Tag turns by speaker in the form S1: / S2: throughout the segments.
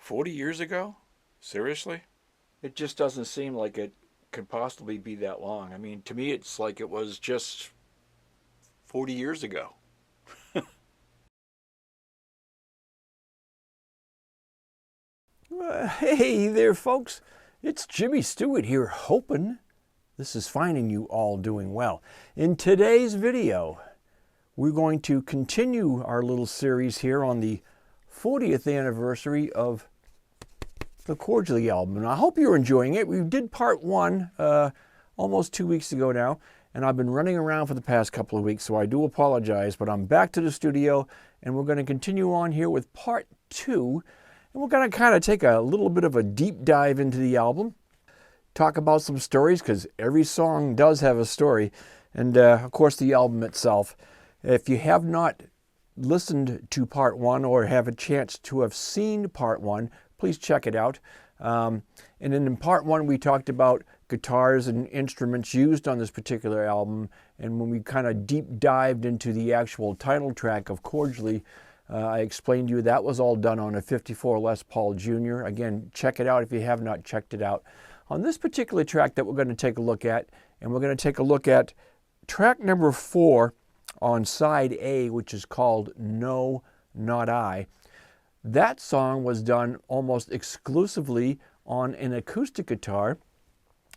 S1: 40 years ago? Seriously? It just doesn't seem like it could possibly be that long. I mean, to me, it's like it was just 40 years ago.
S2: Hey there, folks. It's Jimmy Stewart here, hoping this is finding you all doing well. In today's video, we're going to continue our little series here on the 40th anniversary of the Cordially album. And I hope you're enjoying it. We did part one almost 2 weeks ago now, and I've been running around for the past couple of weeks, so I do apologize, but I'm back to the studio, and we're going to continue on here with part two. And we're going to kind of take a little bit of a deep dive into the album, talk about some stories, because every song does have a story, and of course the album itself. If you have not listened to part one or have a chance to have seen part one, please check it out. And then in part one we talked about guitars and instruments used on this particular album, and when we kind of deep dived into the actual title track of Cordially, I explained to you that was all done on a 54 Les Paul Jr. Again, check it out if you have not checked it out. On this particular track that we're going to take a look at, and we're going to take a look at track number 4 on side A, which is called No, Not I. That song was done almost exclusively on an acoustic guitar,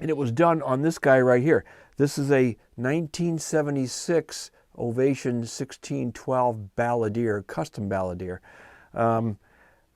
S2: and it was done on this guy right here. This is a 1976 Ovation 1612 Balladeer, custom Balladeer.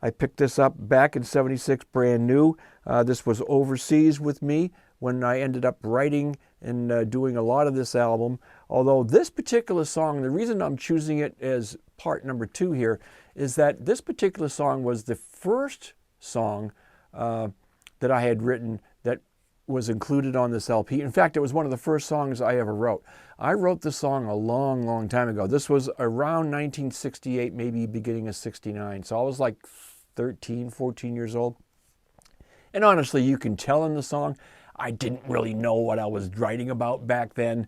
S2: I picked this up back in '76, brand new. This was overseas with me when I ended up writing and doing a lot of this album. Although this particular song, the reason I'm choosing it as part number 2 here is that this particular song was the first song that I had written that was included on this LP. In fact, it was one of the first songs I ever wrote. I wrote this song a long, long time ago. This was around 1968, maybe beginning of 69. So I was like 13, 14 years old. And honestly, you can tell in the song, I didn't really know what I was writing about back then.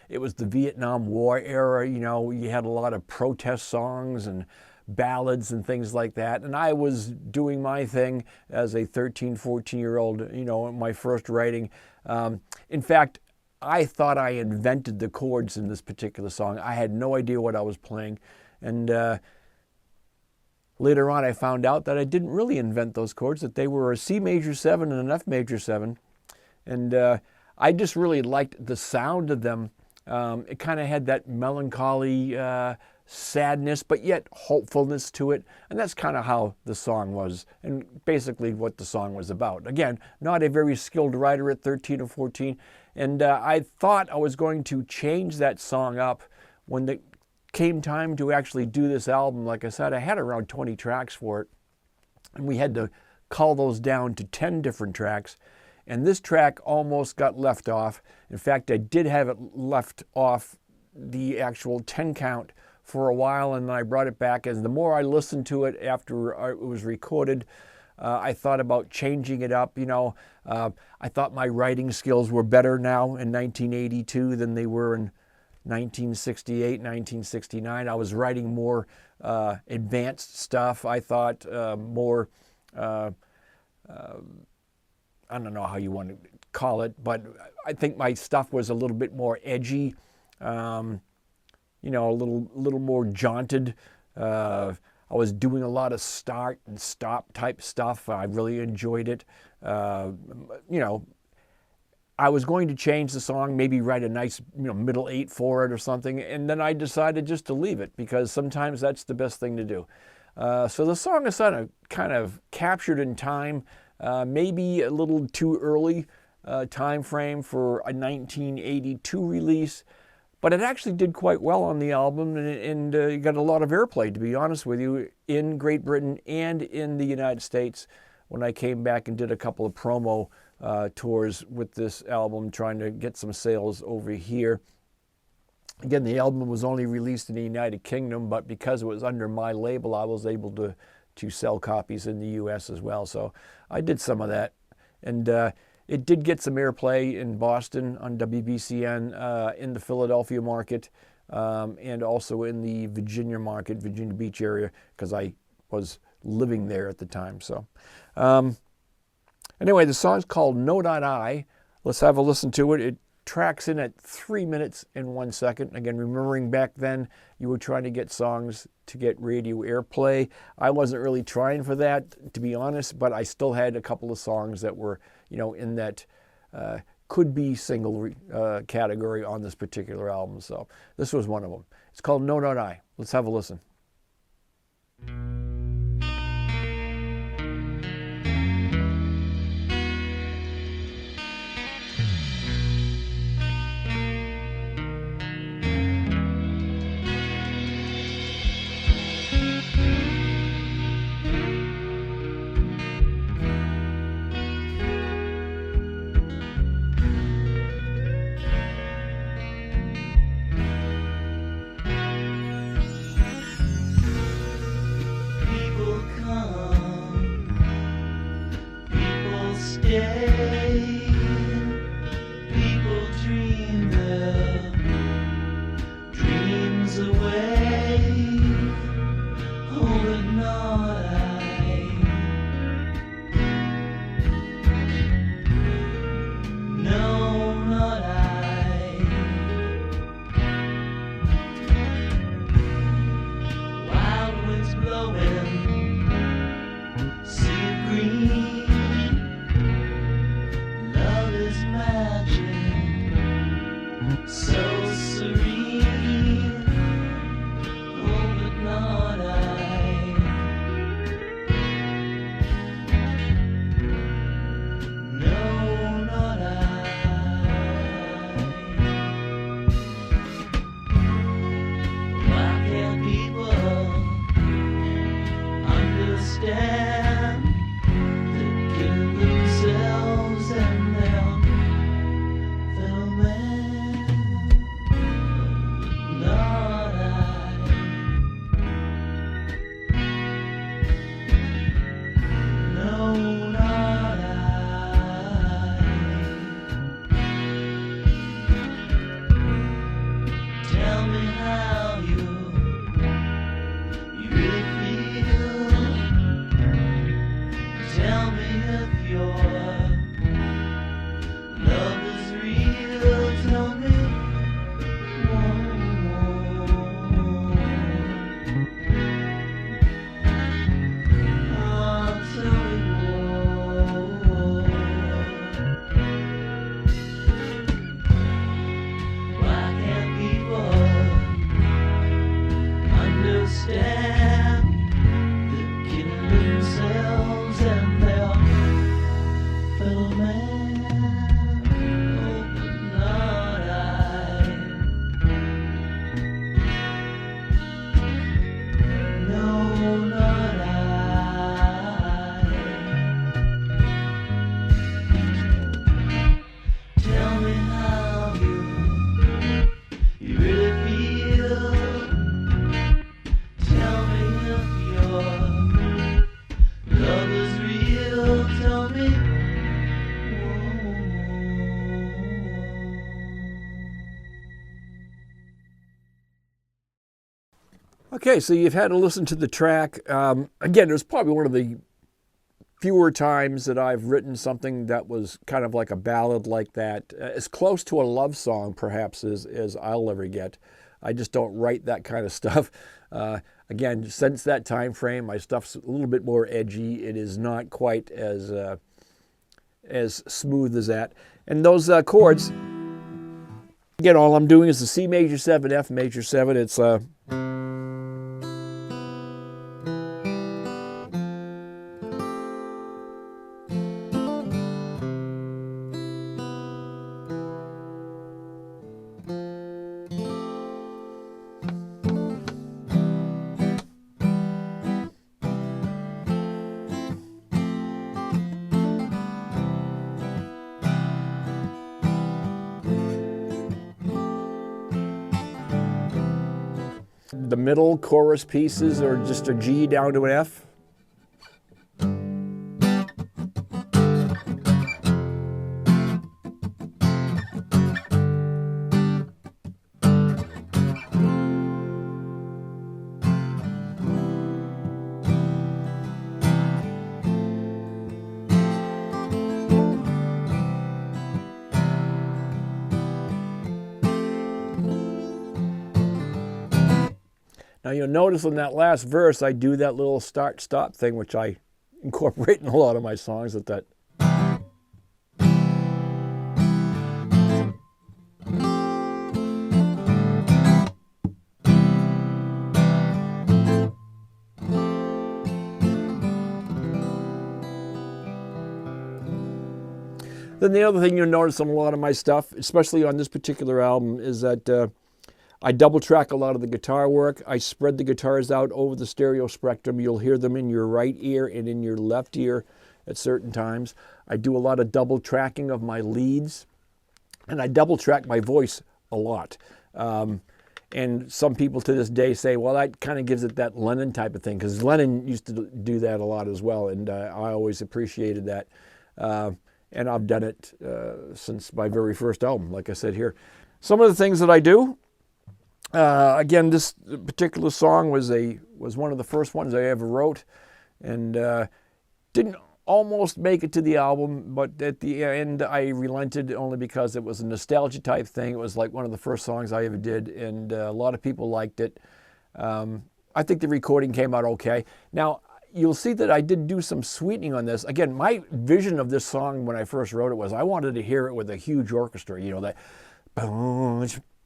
S2: It was the Vietnam War era. You know, you had a lot of protest songs and ballads and things like that. And I was doing my thing as a 13, 14-year-old, you know, my first writing. In fact, I thought I invented the chords in this particular song. I had no idea what I was playing. And later on, I found out that I didn't really invent those chords, that they were a C major 7 and an F major 7. And I just really liked the sound of them. It kind of had that melancholy sadness, but yet hopefulness to it. And that's kind of how the song was, and basically what the song was about. Again, not a very skilled writer at 13 or 14. And I thought I was going to change that song up when it came time to actually do this album. Like I said, I had around 20 tracks for it, and we had to cull those down to 10 different tracks. And this track almost got left off. In fact, I did have it left off the actual 10 count for a while, and then I brought it back. As the more I listened to it after it was recorded, I thought about changing it up. You know, I thought my writing skills were better now in 1982 than they were in 1968, 1969. I was writing more advanced stuff. I thought more, I don't know how you want to call it, but I think my stuff was a little bit more edgy, you know, a little more jaunted. I was doing a lot of start and stop type stuff. I really enjoyed it. You know, I was going to change the song, maybe write a nice, you know, middle 8 for it or something, and then I decided just to leave it because sometimes that's the best thing to do. So the song is kind of captured in time, maybe a little too early time frame for a 1982 release, but it actually did quite well on the album, and it got a lot of airplay, to be honest with you, in Great Britain and in the United States when I came back and did a couple of promo tours with this album, trying to get some sales over here. Again, the album was only released in the United Kingdom, but because it was under my label, I was able to sell copies in the U.S. as well. So I did some of that. And it did get some airplay in Boston on WBCN, in the Philadelphia market, and also in the Virginia market, Virginia Beach area, because I was living there at the time. So anyway, the song's called No Not I. Let's have a listen to it. It tracks in at 3 minutes and 1 second. Again, remembering back then you were trying to get songs to get radio airplay. I wasn't really trying for that, to be honest, but I still had a couple of songs that were, in that could be single category on this particular album. So this was one of them. It's called No Not I. Let's have a listen. Okay, so you've had to listen to the track. Again, it was probably one of the fewer times that I've written something that was kind of like a ballad like that, as close to a love song perhaps as I'll ever get. I just don't write that kind of stuff. Again, since that time frame, my stuff's a little bit more edgy. It is not quite as smooth as that. And those chords, again, all I'm doing is the C major 7, F major 7. It's the middle chorus pieces are just a G down to an F. Now you'll notice in that last verse, I do that little start-stop thing, which I incorporate in a lot of my songs at that. Then the other thing you'll notice on a lot of my stuff, especially on this particular album, is that I double track a lot of the guitar work. I spread the guitars out over the stereo spectrum. You'll hear them in your right ear and in your left ear at certain times. I do a lot of double tracking of my leads, and I double track my voice a lot. And some people to this day say, well, that kind of gives it that Lennon type of thing, because Lennon used to do that a lot as well, and I always appreciated that. And I've done it since my very first album, like I said here. Some of the things that I do, again, this particular song was one of the first ones I ever wrote, and didn't almost make it to the album, but at the end I relented only because it was a nostalgia type thing. It was like one of the first songs I ever did, and a lot of people liked it. I think the recording came out okay. Now, you'll see that I did do some sweetening on this. Again, my vision of this song when I first wrote it was I wanted to hear it with a huge orchestra, you know, that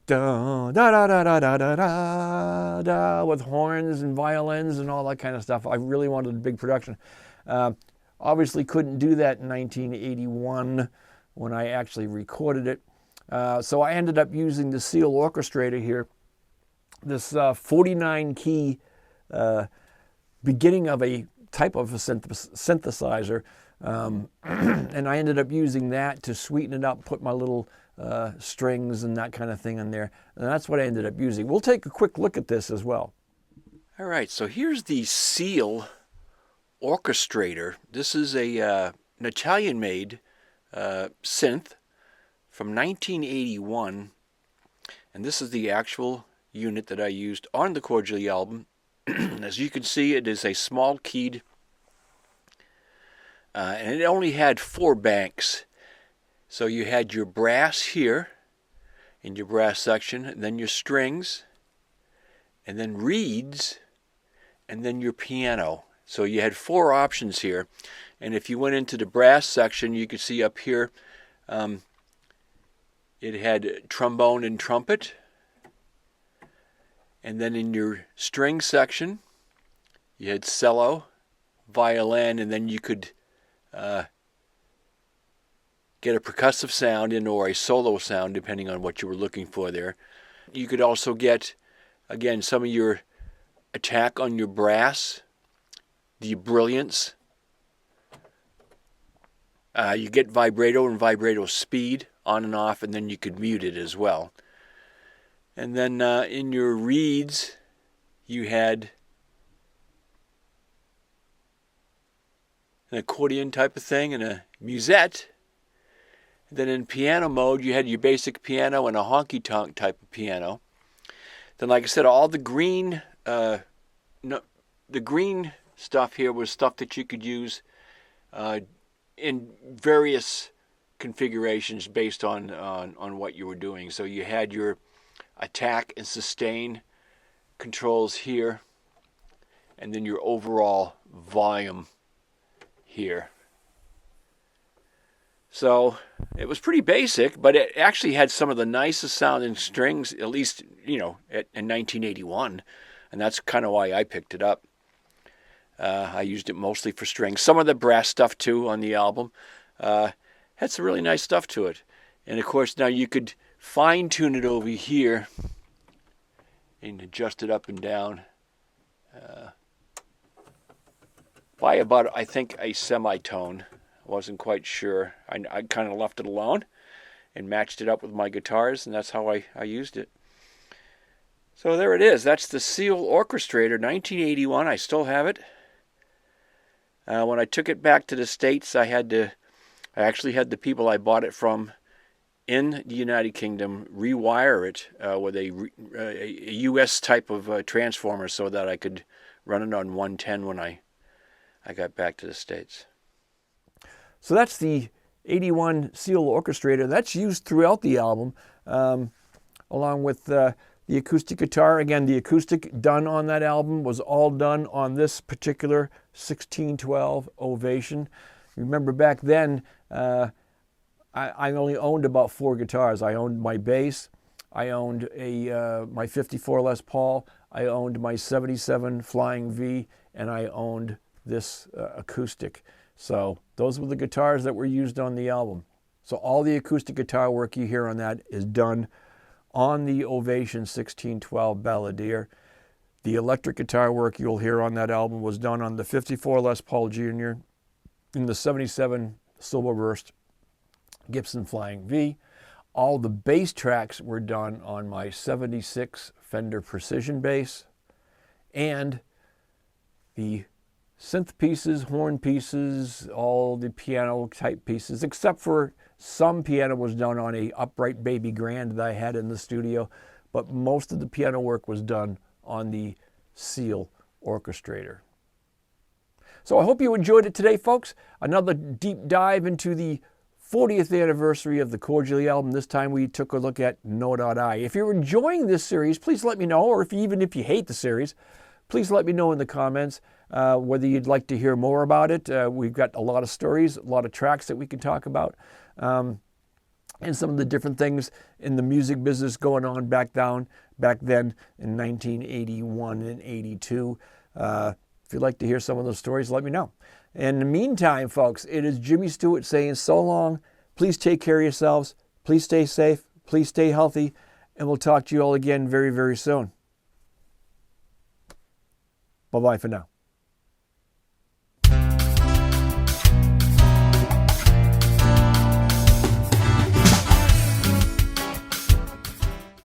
S2: da da da da da da da da with horns and violins and all that kind of stuff. I really wanted a big production. Obviously couldn't do that in 1981 when I actually recorded it. So I ended up using the Seal Orchestrator here, this 49 key beginning of a type of a synthesizer, and I ended up using that to sweeten it up, put my little strings and that kind of thing in there, and that's what I ended up using. We'll take a quick look at this as well.
S1: All right, so here's the Seal Orchestrator. This is an Italian-made synth from 1981, and this is the actual unit that I used on the Cordially album. As you can see, it is a small keyed, and it only had 4 banks. So you had your brass here, in your brass section, and then your strings, and then reeds, and then your piano. So you had 4 options here. And if you went into the brass section, you could see up here, it had trombone and trumpet. And then in your string section, you had cello, violin, and then you could get a percussive sound in or a solo sound, depending on what you were looking for there. You could also get, again, some of your attack on your brass, the brilliance. You get vibrato and vibrato speed on and off, and then you could mute it as well. And then in your reeds, you had an accordion type of thing and a musette. And then in piano mode, you had your basic piano and a honky-tonk type of piano. Then, like I said, all the green, the green stuff here was stuff that you could use in various configurations based on what you were doing. So you had your attack and sustain controls here, and then your overall volume here. So it was pretty basic, but it actually had some of the nicest sounding strings, at least, you know, in 1981, and that's kind of why I picked it up. I used it mostly for strings. Some of the brass stuff too on the album had some really nice stuff to it. And of course now you could fine tune it over here and adjust it up and down by about, I think, a semitone. Wasn't quite sure. I kind of left it alone and matched it up with my guitars, and that's how I used it. So there it is. That's the Seal Orchestrator, 1981. I still have it. When I took it back to the States, I actually had the people I bought it from in the United Kingdom rewire it with a US type of transformer so that I could run it on 110 when I got back to the States.
S2: So that's the 81 Seal Orchestrator. That's used throughout the album, along with the acoustic guitar. Again, the acoustic done on that album was all done on this particular 1612 Ovation. Remember back then, I only owned about 4 guitars. I owned my bass, I owned my 54 Les Paul, I owned my 77 Flying V, and I owned this acoustic. So those were the guitars that were used on the album. So all the acoustic guitar work you hear on that is done on the Ovation 1612 Balladeer. The electric guitar work you'll hear on that album was done on the 54 Les Paul Jr. and the 77 Silverburst Gibson Flying V. All the bass tracks were done on my 76 Fender Precision bass, and the synth pieces, horn pieces, all the piano type pieces, except for some piano was done on a upright baby grand that I had in the studio, but most of the piano work was done on the Seal Orchestrator. So I hope you enjoyed it today, folks. Another deep dive into the 40th anniversary of the Cordially album. This time we took a look at No.I. If you're enjoying this series, please let me know, or even if you hate the series, please let me know in the comments whether you'd like to hear more about it. We've got a lot of stories, a lot of tracks that we can talk about, and some of the different things in the music business going on back then in 1981 and 82. If you'd like to hear some of those stories, let me know. In the meantime, folks, it is Jimmy Stewart saying so long. Please take care of yourselves. Please stay safe. Please stay healthy. And we'll talk to you all again very, very soon. Bye-bye for now.